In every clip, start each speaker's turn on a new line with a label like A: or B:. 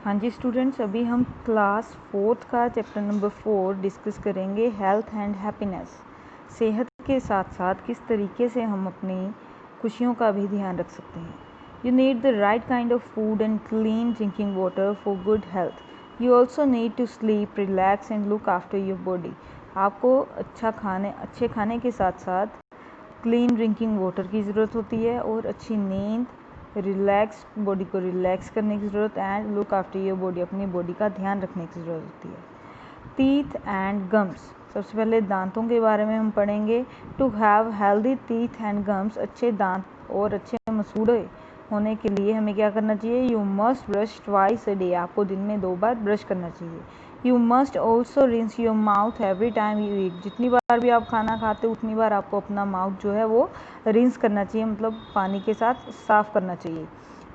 A: हाँ जी स्टूडेंट्स, अभी हम क्लास 4th का चैप्टर नंबर 4 डिस्कस करेंगे, हेल्थ एंड हैप्पीनेस। सेहत के साथ साथ किस तरीके से हम अपनी खुशियों का भी ध्यान रख सकते हैं। You need the right kind of food and clean drinking water for good health. You also need to sleep, relax and look after your body. आपको अच्छे खाने के साथ साथ क्लीन ड्रिंकिंग वाटर की ज़रूरत होती है और अच्छी नींद, रिलैक्स बॉडी को रिलैक्स करने की ज़रूरत and look after your body, अपनी बॉडी का ध्यान रखने की ज़रूरत होती है। टीथ एंड गम्स, सबसे पहले दांतों के बारे में हम पढ़ेंगे। To have healthy teeth and gums, अच्छे दांत और अच्छे मसूड़े होने के लिए हमें क्या करना चाहिए? You must brush twice a day, आपको दिन में 2 बार ब्रश करना चाहिए। You must also rinse your mouth every time you eat, जितनी बार भी आप खाना खाते हो उतनी बार आपको अपना माउथ जो है वो रिंस करना चाहिए, मतलब पानी के साथ साफ करना चाहिए।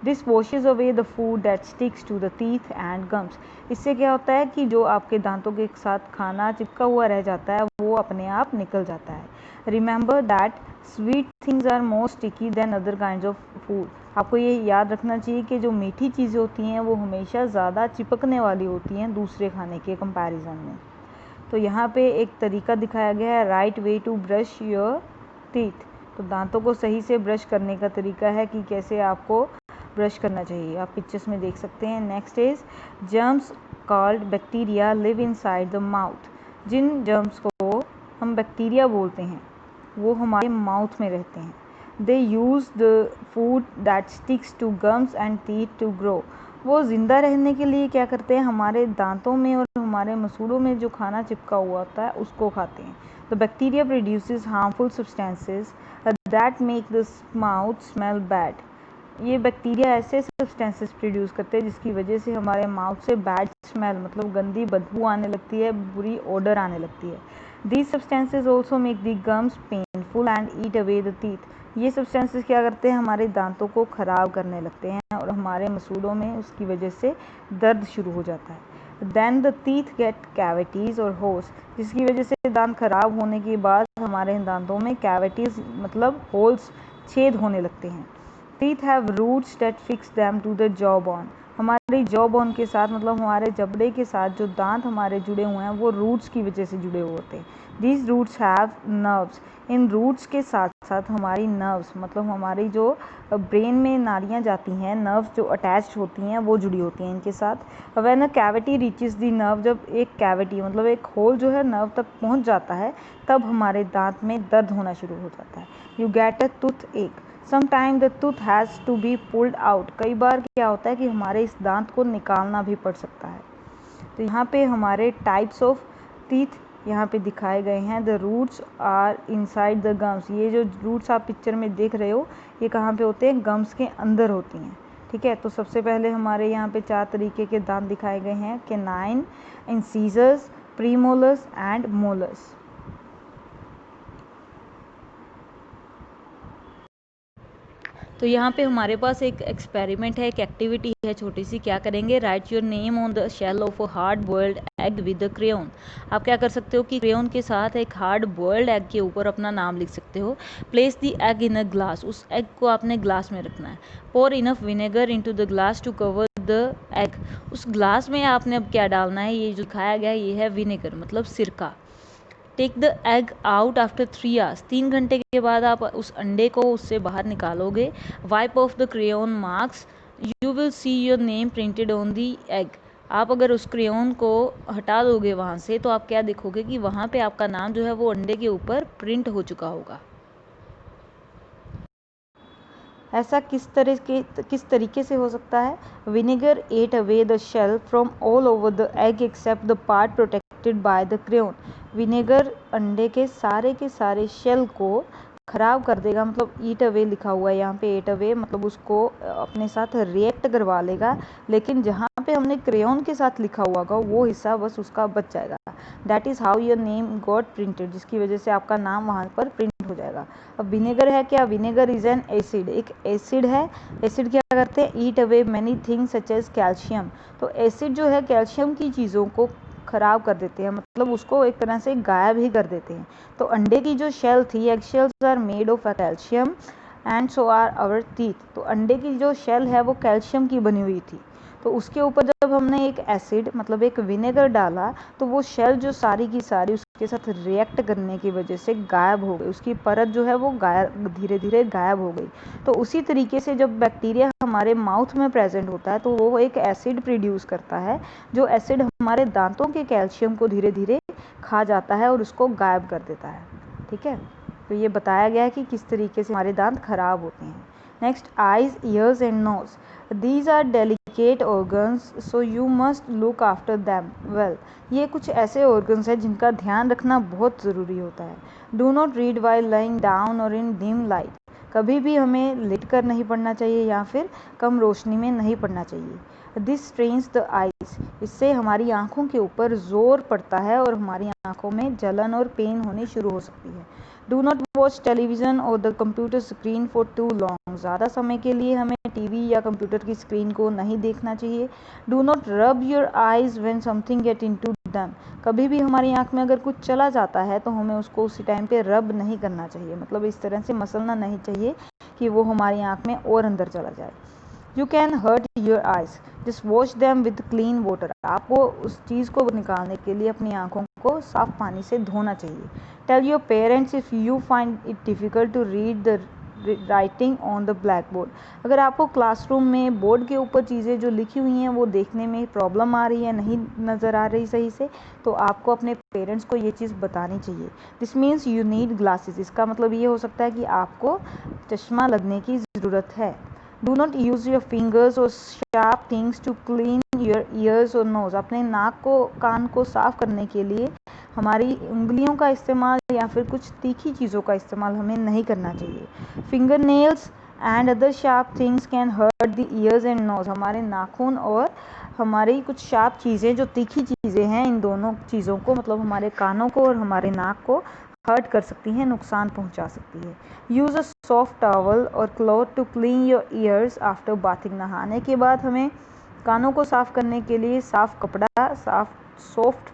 A: This washes away the food that sticks to the teeth and gums, इससे क्या होता है कि जो आपके दांतों के साथ खाना चिपका हुआ रह जाता है वो अपने आप निकल जाता है। Remember that sweet things are more sticky than other kinds of food, आपको ये याद रखना चाहिए कि जो मीठी चीज़ें होती हैं वो हमेशा ज़्यादा चिपकने वाली होती हैं दूसरे खाने के कंपैरिजन में। तो यहाँ पे एक तरीका दिखाया गया है, right way to brush your teeth. तो दांतों को सही से ब्रश करने का तरीका है कि कैसे आपको ब्रश करना चाहिए, आप पिक्चर्स में देख सकते हैं। Next is germs called bacteria live inside the mouth, जिन जर्म्स को हम बैक्टीरिया बोलते हैं वो हमारे माउथ में रहते हैं। They use the food that sticks to gums and teeth to grow, वो ज़िंदा रहने के लिए क्या करते हैं, हमारे दांतों में और हमारे मसूड़ों में जो खाना चिपका हुआ होता है उसको खाते हैं। The bacteria produces harmful substances that make the mouth smell bad, ये बैक्टीरिया ऐसे सब्सटेंसेस प्रोड्यूस करते हैं जिसकी वजह से हमारे माउथ से बैड स्मेल, मतलब गंदी बदबू आने लगती है, बुरी ओडर आने लगती है। These substances also make the gums painful and eat away the teeth, ये सब्सटेंसेस क्या करते हैं, हमारे दांतों को ख़राब करने लगते हैं और हमारे मसूड़ों में उसकी वजह से दर्द शुरू हो जाता है। Then the teeth get cavities और होल्स, जिसकी वजह से दांत खराब होने के बाद हमारे दांतों में कैविटीज़ मतलब होल्स, छेद होने लगते हैं। Teeth have roots that fix them to the jaw bone, हमारी जॉ बोन के साथ मतलब हमारे जबड़े के साथ जो दांत हमारे जुड़े हुए हैं वो रूट्स की वजह से जुड़े हुए होते हैं। दीज रूट्स हैव नर्व्स, इन रूट्स के साथ साथ हमारी नर्व्स मतलब हमारी जो ब्रेन में नाड़ियाँ जाती हैं, नर्व्स जो अटैच्ड होती हैं वो जुड़ी होती हैं इनके साथ। When a cavity reaches the nerve, जब एक कैविटी मतलब एक होल जो है नर्व तक पहुंच जाता है तब हमारे दांत में दर्द होना शुरू हो जाता है। You get a toothache, sometime the tooth has to be pulled out, कई बार क्या होता है कि हमारे इस दांत को निकालना भी पड़ सकता है। तो यहाँ पे हमारे टाइप्स ऑफ टीथ यहाँ पे दिखाए गए हैं। The roots are inside the gums, ये जो रूट्स आप पिक्चर में देख रहे हो ये कहाँ पे होते हैं, गम्स के अंदर होती हैं। ठीक है, तो सबसे पहले हमारे यहाँ पे 4 तरीके के दांत दिखाए गए हैं, canine, incisors, premolars and molars. तो यहाँ पे हमारे पास एक एक्सपेरिमेंट है, एक एक्टिविटी है छोटी सी। क्या करेंगे, write your name on the shell of a hard boiled egg with the crayon. आप क्या कर सकते हो कि क्रेयॉन के साथ एक हार्ड बॉइल्ड एग के ऊपर अपना नाम लिख सकते हो। Place the egg in a glass, उस एग को आपने ग्लास में रखना है। Pour enough vinegar into the glass to cover the egg, उस ग्लास में आपने अब क्या डालना है, ये जो दिखाया गया है ये है विनेगर मतलब सिरका। Take the egg out after 3 hours, 3 घंटे के बाद आप उस अंडे को उससे बाहर निकालोगे। Wipe off the crayon marks, you will see your name printed on the egg, आप अगर उस क्रेयॉन को हटा दोगे वहाँ से तो आप क्या देखोगे कि वहाँ पे आपका नाम जो है वो अंडे के ऊपर प्रिंट हो चुका होगा। ऐसा किस तरीके से हो सकता है, vinegar ate away the shell from all over the egg except the part protected by the crayon, vinegar अंडे के सारे शेल को खराब कर देगा, मतलब ईट अवे लिखा हुआ है यहाँ पे, एट अवे मतलब उसको अपने साथ रिएक्ट करवा लेगा, लेकिन जहाँ पे हमने क्रेयॉन के साथ लिखा हुआ होगा वो हिस्सा बस उसका बच जाएगा। That is how your name got printed, जिसकी वजह से आपका नाम वहाँ पर प्रिंट हो जाएगा। अब विनेगर है क्या, विनेगर इज एन एसिड, एक एसिड है। एसिड क्या करते हैं, eat away many things such as calcium, तो एसिड जो है कैल्शियम की चीज़ों को ख़राब कर देते हैं, मतलब उसको एक तरह से गायब ही कर देते हैं। तो अंडे की जो शेल थी, egg shells are made of calcium and so are our teeth, तो अंडे की जो शेल है वो कैल्शियम की बनी हुई थी। तो उसके ऊपर जब हमने एक एसिड मतलब एक विनेगर डाला तो वो शेल जो सारी की सारी उसके साथ रिएक्ट करने की वजह से गायब हो गई, उसकी परत जो है वो धीरे धीरे गायब हो गई। तो उसी तरीके से जब बैक्टीरिया हमारे माउथ में प्रेजेंट होता है तो वो एक एसिड प्रोड्यूस करता है, जो एसिड हमारे दांतों के कैल्शियम को धीरे धीरे खा जाता है और उसको गायब कर देता है। ठीक है, तो ये बताया गया है कि किस तरीके से हमारे दांत खराब होते हैं। Next, eyes, ears and nose, these are delicate organs so you must look after them well. ये कुछ ऐसे ऑर्गन्स हैं जिनका ध्यान रखना बहुत ज़रूरी होता है। Do not read while lying down और इन डिम लाइट, कभी भी हमें लेट कर नहीं पढ़ना चाहिए या फिर कम रोशनी में नहीं पढ़ना चाहिए। दिस स्ट्रेन्स द आइज, इससे हमारी आंखों के ऊपर जोर पड़ता है और हमारी आंखों में जलन और पेन होनी शुरू हो सकती है। डू नॉट वॉच टेलीविज़न और the computer screen for too long, ज़्यादा समय के लिए हमें टीवी या कंप्यूटर की स्क्रीन को नहीं देखना चाहिए। Do not rub your eyes when something get into them, कभी भी हमारी आंख में अगर कुछ चला जाता है तो हमें उसको उसी टाइम पे रब नहीं करना चाहिए, मतलब इस तरह से मसलना नहीं चाहिए कि वो हमारी आंख में और अंदर चला जाए। You can hurt your eyes, just wash them with clean water, आपको उस चीज़ को निकालने के लिए अपनी आंखों को साफ पानी से धोना चाहिए। Tell your parents if you find it difficult to read the writing on the black board, अगर आपको क्लासरूम में बोर्ड के ऊपर चीज़ें जो लिखी हुई हैं वो देखने में प्रॉब्लम आ रही है, नहीं नज़र आ रही सही से, तो आपको अपने पेरेंट्स को ये चीज़ बतानी चाहिए। This means you need glasses, इसका मतलब ये हो सकता है कि आपको चश्मा लगने की ज़रूरत है। Do not use your fingers और sharp things to clean your ears और नोज, अपने नाक को कान को साफ करने के लिए हमारी उंगलियों का इस्तेमाल या फिर कुछ तीखी चीज़ों का इस्तेमाल हमें नहीं करना चाहिए। Finger nails and other sharp things can hurt the ears and nose, हमारे नाखून और हमारी कुछ शार्प चीज़ें जो तीखी चीज़ें हैं, इन दोनों चीज़ों को मतलब हमारे कानों को और हमारे नाक को हर्ट कर सकती हैं, नुकसान पहुंचा सकती है। यूज़ अ सॉफ्ट टॉवल और cloth to clean your ears after bathing, नहाने के बाद हमें कानों को साफ़ करने के लिए साफ़ कपड़ा, सॉफ्ट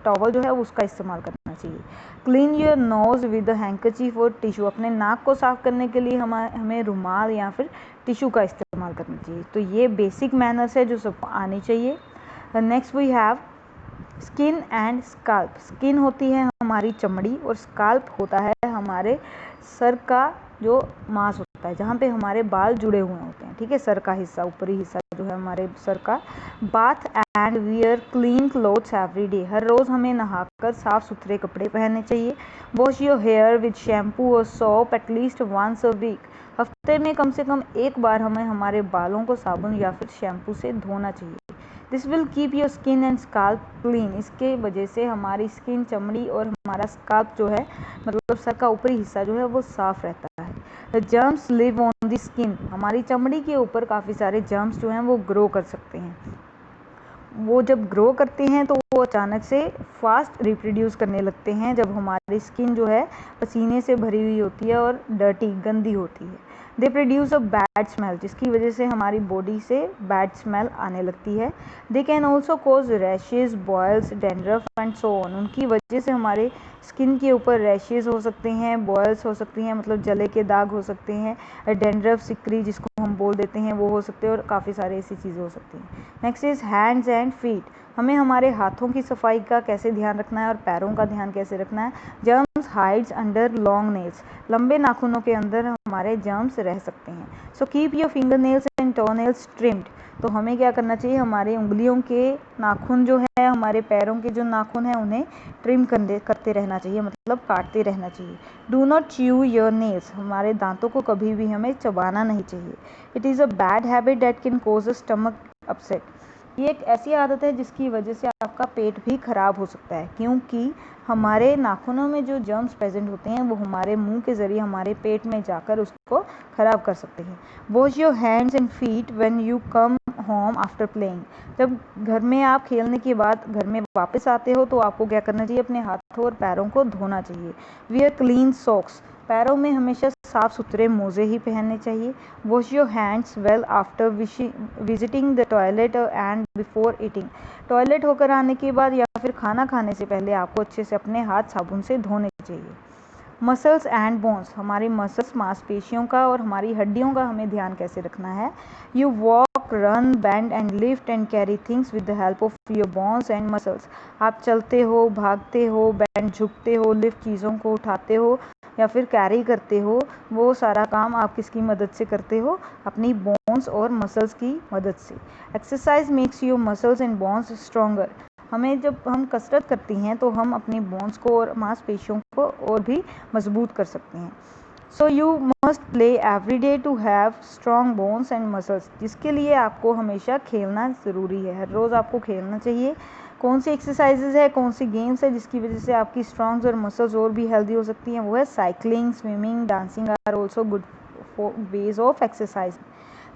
A: टॉवल जो है उसका इस्तेमाल करना चाहिए। Clean your nose with a handkerchief और टिशू, अपने नाक को साफ़ करने के लिए हमें रुमाल या फिर टिशू का इस्तेमाल करना चाहिए। तो ये बेसिक मैनर्स है जो सबको आनी चाहिए। Next we have skin and scalp, skin होती है हमारी चमड़ी और स्काल्प होता है हमारे सर का जो मांस होता है, जहाँ पे हमारे बाल जुड़े हुए होते हैं। ठीक है, सर का हिस्सा, ऊपरी हिस्सा जो है हमारे सर का। Bath and wear clean clothes every day, हर रोज़ हमें नहाकर साफ़ सुथरे कपड़े पहनने चाहिए। Wash your hair with shampoo और soap at least once a week, हफ्ते में कम से कम एक बार हमें हमारे बालों को साबुन या फिर शैम्पू से धोना चाहिए। This will keep your skin and scalp clean, इसके वजह से हमारी स्किन, चमड़ी और हमारा स्काल्प जो है मतलब सर का ऊपरी हिस्सा जो है वो साफ रहता है। Germs live on the skin, हमारी चमड़ी के ऊपर काफ़ी सारे जर्म्स जो हैं वो ग्रो कर सकते हैं। वो जब ग्रो करते हैं तो वो अचानक से फास्ट रिप्रोड्यूस करने लगते हैं जब हमारी स्किन जो है पसीने से भरी हुई होती है और डर्टी, गंदी होती है। They produce a bad smell, जिसकी वजह से हमारी बॉडी से बैड स्मेल आने लगती है। They can also cause rashes, boils, dandruff and so on, उनकी वजह से हमारे स्किन के ऊपर रैशेज हो सकते हैं, बॉयल्स हो सकती हैं मतलब जले के दाग हो सकते हैं, डेंड्रफ, सिकरी जिसको हम बोल देते हैं वो हो सकते हैं, और काफ़ी सारी ऐसी चीज़ें हो सकती हैं। Next is hands and feet, हमें हमारे हाथों की सफाई का कैसे ध्यान रखना है और पैरों का ध्यान कैसे रखना है। Germs hides under long nails, लंबे नाखूनों के अंदर हमारे जर्म्स रह सकते हैं। So keep your finger nails and toe nails trimmed, तो हमें क्या करना चाहिए, हमारे उंगलियों के नाखून जो है, हमारे पैरों के जो नाखून हैं उन्हें ट्रिम करते रहना चाहिए, मतलब काटते रहना चाहिए। Do not chew your nails, हमारे दांतों को कभी भी हमें चबाना नहीं चाहिए। It is a bad habit that can cause a stomach upset, ये एक ऐसी आदत है जिसकी वजह से आपका पेट भी खराब हो सकता है, क्योंकि हमारे नाखूनों में जो जर्म्स प्रेजेंट होते हैं वो हमारे मुंह के ज़रिए हमारे पेट में जाकर उसको ख़राब कर सकते हैं। Wash your hands and feet when you come home after playing, जब घर में आप खेलने के बाद घर में वापस आते हो तो आपको क्या करना चाहिए, अपने हाथों और पैरों को धोना चाहिए। वियर क्लीन सॉक्स, पैरों में हमेशा साफ़ सुथरे मोजे ही पहनने चाहिए। Wash your hands well after visiting the toilet and before eating, toilet होकर आने के बाद या फिर खाना खाने से पहले आपको अच्छे से अपने हाथ साबुन से धोने चाहिए। मसल्स एंड बोन्स, हमारे मसल्स मांसपेशियों का और हमारी हड्डियों का हमें ध्यान कैसे रखना है। You walk, run, bend and lift and carry things with the help of your bones and muscles. आप चलते हो, भागते हो, बेंड झुकते हो, लिफ्ट चीज़ों को उठाते हो या फिर कैरी करते हो, वो सारा काम आप किसकी मदद से करते हो, अपनी बोन्स और मसल्स की मदद से। Exercise makes your muscles and bones stronger, हमें जब हम कसरत करती हैं तो हम अपनी बोन्स को और मांसपेशियों को और भी मजबूत कर सकते हैं। So you must play every day to have strong bones and muscles, जिसके लिए आपको हमेशा खेलना ज़रूरी है, हर रोज़ आपको खेलना चाहिए। कौन सी एक्सरसाइजेज है, कौन सी गेम्स है जिसकी वजह से आपकी स्ट्रॉन्ग्स और मसल्स और भी हेल्दी हो सकती हैं, वो है cycling, swimming, dancing are also good ways of exercise.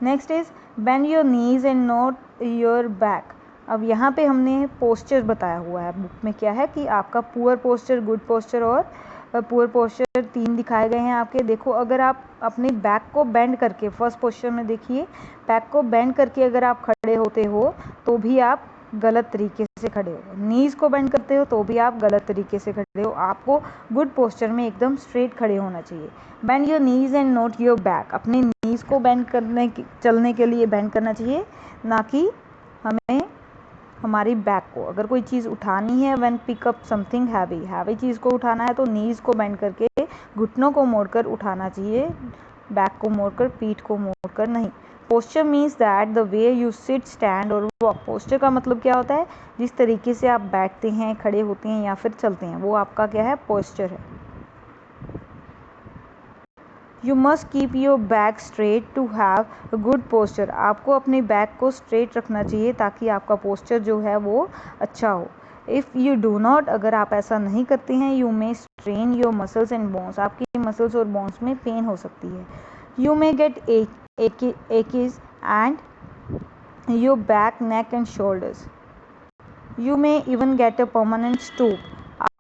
A: Next is bend your knees and not your back. अब यहाँ पे हमने पोस्चर बताया हुआ है, बुक में क्या है कि आपका पुअर पोस्चर, गुड पोस्चर और पुअर पोस्चर 3 दिखाए गए हैं आपके। देखो, अगर आप अपने बैक को बेंड करके, फर्स्ट पोस्चर में देखिए, बैक को बेंड करके अगर आप खड़े होते हो तो भी आप गलत तरीके से खड़े हो, नीज को बेंड करते हो तो भी आप गलत तरीके से खड़े हो। आपको गुड पोस्चर में एकदम स्ट्रेट खड़े होना चाहिए। Bend your knees and not your back, अपने नीज को बेंड करने चलने के लिए बेंड करना चाहिए, ना कि हमें हमारी बैक को। अगर कोई चीज़ उठानी है, when pick up something heavy चीज़ को उठाना है तो नीज को बेंड करके, घुटनों को मोड़कर उठाना चाहिए, बैक को मोड़कर, पीठ को मोड़कर नहीं। Posture means that the way you sit, stand और वॉक। पोस्चर का मतलब क्या होता है, जिस तरीके से आप बैठते हैं, खड़े होते हैं या फिर चलते हैं, वो आपका क्या है, पोस्चर है। You must keep your back straight to have a good posture, आपको अपने बैक को स्ट्रेट रखना चाहिए ताकि आपका पोस्चर जो है वो अच्छा हो। इफ़ यू डू नॉट, अगर आप ऐसा नहीं करते हैं, you may strain your muscles and bones, आपकी मसल्स और बोन्स में पेन हो सकती है। You may get aches and your back, neck and shoulders. You may even get a permanent stoop,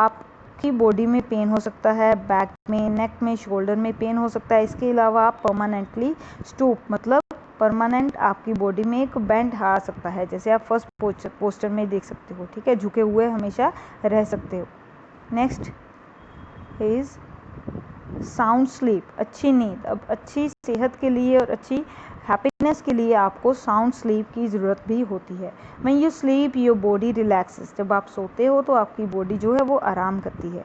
A: आपकी बॉडी में पेन हो सकता है, बैक में, नेक में, शोल्डर में पेन हो सकता है। इसके अलावा आप परमानेंटली स्टूप मतलब परमानेंट आपकी बॉडी में एक बेंड आ सकता है, जैसे आप फर्स्ट पोस्चर में देख सकते हो, ठीक है, झुके हुए हमेशा रह सकते हो। नेक्स्ट इज साउंड स्लीप, अच्छी नींद। अब अच्छी सेहत के लिए और अच्छी हैप्पीनेस के लिए आपको साउंड स्लीप की ज़रूरत भी होती है। When you sleep your body relaxes, जब आप सोते हो तो आपकी बॉडी जो है वो आराम करती है।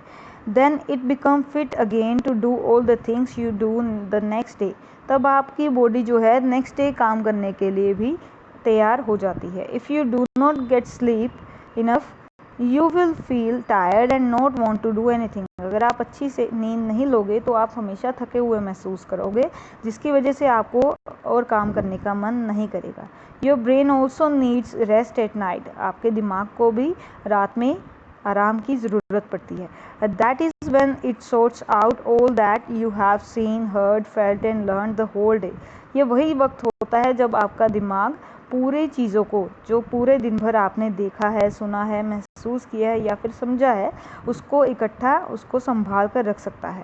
A: Then it become fit again to do all the things you do the next day, तब आपकी बॉडी जो है नेक्स्ट डे काम करने के लिए भी तैयार हो जाती है। If you do not get sleep enough you will feel tired and not want to do anything, अगर आप अच्छी से नींद नहीं लोगे तो आप हमेशा थके हुए महसूस करोगे, जिसकी वजह से आपको और काम करने का मन नहीं करेगा। Your brain also needs rest at night, आपके दिमाग को भी रात में आराम की ज़रूरत पड़ती है। That is when it sorts out all that you have seen, heard, felt and learn the whole day, ये वही वक्त होता है जब आपका दिमाग पूरे चीज़ों को, जो पूरे दिन भर आपने देखा है, सुना है, महसूस किया है या फिर समझा है, उसको इकट्ठा, उसको संभाल कर रख सकता है।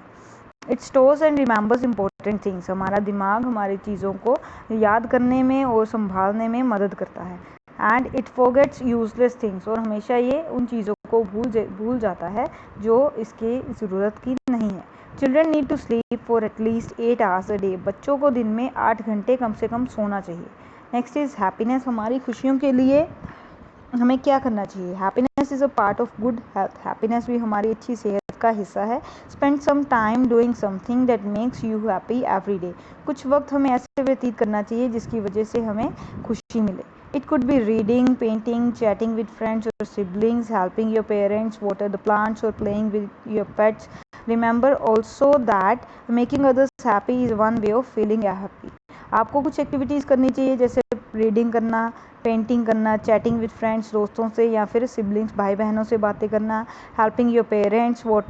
A: It stores and remembers important things, हमारा दिमाग हमारी चीज़ों को याद करने में और संभालने में मदद करता है। And it forgets useless things, और हमेशा ये उन चीज़ों को भूल जाता है जो इसकी ज़रूरत की नहीं है। Children need to sleep for at least 8 hours a day, बच्चों को दिन में 8 घंटे कम से कम सोना चाहिए। नेक्स्ट इज़ हैप्पीनेस, हमारी खुशियों के लिए हमें क्या करना चाहिए। Happiness is a part of good health, happiness भी हमारी अच्छी सेहत का हिस्सा है। Spend some time doing something that makes you happy every day, कुछ वक्त हमें ऐसे व्यतीत करना चाहिए जिसकी वजह से हमें खुशी मिले। It could be reading, painting, chatting with friends और siblings, helping your parents, water the plants और playing with your pets. Remember also that making others happy is one way of feeling happy, आपको कुछ activities करनी चाहिए जैसे reading करना, painting करना, chatting with friends, दोस्तों से या फिर सिबलिंग्स, भाई बहनों से बातें करना, हेल्पिंग योर पेरेंट्स, वो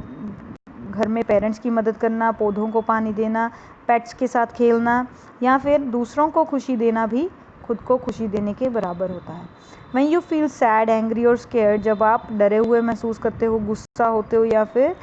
A: घर में पेरेंट्स की मदद करना, पौधों को पानी देना, पेट्स के साथ खेलना या फिर दूसरों को खुशी देना भी खुद को खुशी देने के बराबर होता है। When you feel sad, angry और scared, जब आप डरे हुए महसूस करते हो, गुस्सा होते हो या फिर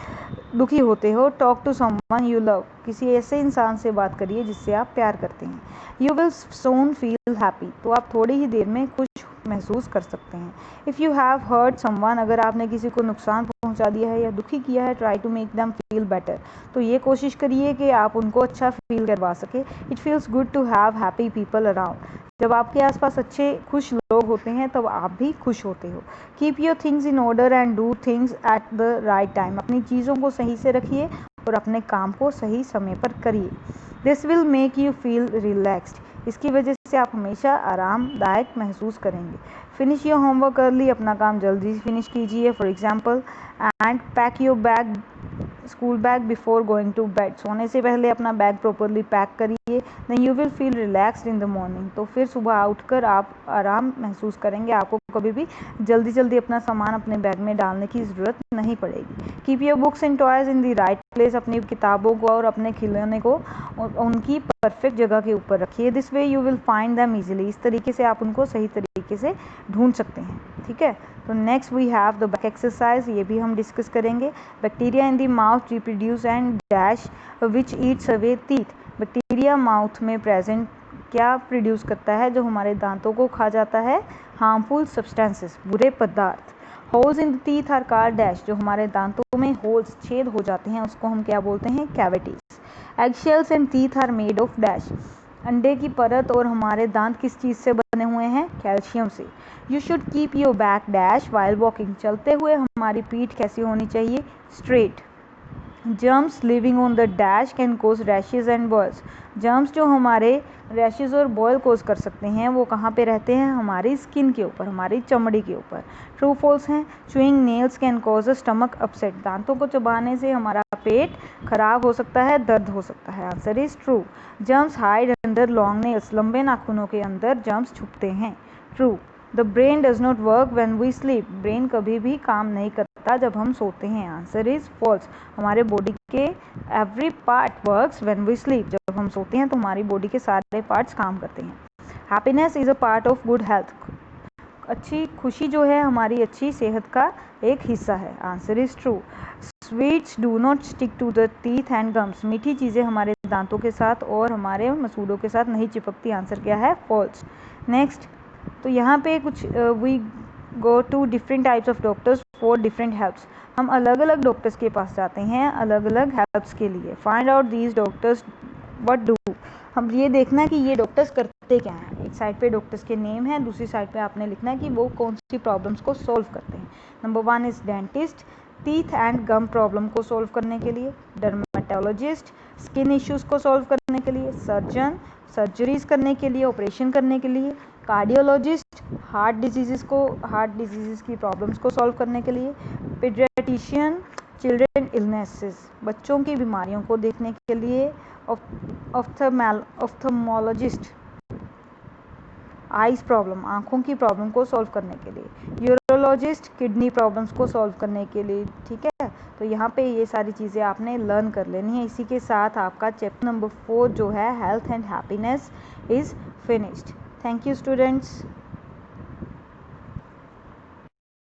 A: दुखी होते हो, talk to someone you love, किसी ऐसे इंसान से बात करिए जिससे आप प्यार करते हैं। You will soon feel happy, तो आप थोड़ी ही देर में खुश महसूस कर सकते हैं। If you have hurt someone, अगर आपने किसी को नुकसान पहुंचा दिया है या दुखी किया है, try to make them feel better, तो ये कोशिश करिए कि आप उनको अच्छा फील करवा सके। It feels good to have happy people around, जब आपके आसपास अच्छे खुश लोग होते हैं तब आप भी खुश होते हो। Keep your things in order and do things at the right time, अपनी चीज़ों को सही से रखिए और अपने काम को सही समय पर करिए। This will make you feel relaxed, इसकी वजह से आप हमेशा आरामदायक महसूस करेंगे। फिनिश योर होमवर्क अर्ली, अपना काम जल्दी फिनिश कीजिए। For example, and pack your bag school bag before going to bed, सोने से पहले अपना बैग प्रॉपरली पैक करिए। Then you will feel relaxed in the morning, तो फिर सुबह उठकर आप आराम महसूस करेंगे, आपको कभी भी जल्दी जल्दी अपना सामान अपने बैग में डालने की ज़रूरत नहीं पड़ेगी। Keep your books and toys in the right place, अपनी किताबों को और अपने खिलौने को उनकी परफेक्ट जगह के ऊपर रखिए। This way you will find them easily, इस तरीके से आप उनको सही तरीके से ढूंढ सकते हैं। ठीक है, तो next we have the back exercise, ये भी हम डिस्कस करेंगे। Bacteria in the mouth reproduce and dash which eats away teeth, bacteria mouth में प्रेजेंट क्या प्रोड्यूस करता है जो हमारे दांतों को खा जाता है? हार्मफुल सब्सटेंसेस, बुरे पदार्थ। Holes in the teeth are called dash, जो हमारे दांतों में होल्स छेद हो जाते हैं उसको हम क्या बोलते हैं? Cavities. Egg shells and teeth are made of dash, अंडे की परत और हमारे दांत किस चीज़ से बने हुए हैं? कैल्शियम से। You should keep your back dash while walking, चलते हुए हमारी पीठ कैसी होनी चाहिए? Straight. Germs living on the dash can cause rashes and boils, germs जो हमारे रैशेज और बॉयल कोज कर सकते हैं वो कहाँ पे रहते हैं? हमारी स्किन के ऊपर, हमारी चमड़ी के ऊपर। ट्रू फॉल्स हैं? Chewing nails can cause a stomach upset, दांतों को चबाने से हमारा पेट खराब हो सकता है, दर्द हो सकता है। Answer is true. Germs hide under long nails, लंबे नाखूनों के अंदर जर्म्स छुपते हैं। True. The brain does not work when we sleep, brain कभी भी काम नहीं करता जब हम सोते हैं। Answer is false. हमारे बॉडी के every part works when we sleep, जब हम सोते हैं तो हमारी बॉडी के सारे पार्ट्स काम करते हैं। Happiness is a part of good health, अच्छी खुशी जो है हमारी अच्छी सेहत का एक हिस्सा है। Answer is true. Sweets do not stick to the teeth and gums, मीठी चीज़ें हमारे दांतों के साथ और हमारे मसूड़ों के साथ नहीं चिपकती। आंसर क्या है? फॉल्स। नेक्स्ट, तो यहाँ पे कुछ we go to different types of doctors for different helps, हम अलग अलग डॉक्टर्स के पास जाते हैं अलग अलग हेल्प्स के लिए। Find out these doctors what do, हम ये देखना है कि ये डॉक्टर्स करते क्या हैं। एक साइड पे डॉक्टर्स के नेम है, दूसरी साइड पे आपने लिखना है कि वो कौन सी प्रॉब्लम्स को सॉल्व करते हैं। Number 1 is dentist, teeth and gum problem को सॉल्व करने के लिए। डर्मेटोलॉजिस्ट, स्किन इश्यूज को सॉल्व करने के लिए। सर्जन, सर्जरीज करने के लिए, ऑपरेशन करने के लिए। कार्डियोलॉजिस्ट, हार्ट डिजीज़ की प्रॉब्लम्स को सॉल्व करने के लिए। पीडियाट्रिशियन, चिल्ड्रन इलनेसेस, बच्चों की बीमारियों को देखने के लिए। ऑफ्थल्मोलॉजिस्ट, आइज प्रॉब्लम, आँखों की प्रॉब्लम को सॉल्व करने के लिए। यूरोलॉजिस्ट, किडनी प्रॉब्लम्स को सॉल्व करने के लिए। ठीक है, तो यहाँ पे ये सारी चीज़ें आपने लर्न कर लेनी है। इसी के साथ आपका चैप्टर नंबर 4 जो है health and happiness is finished. Thank you students.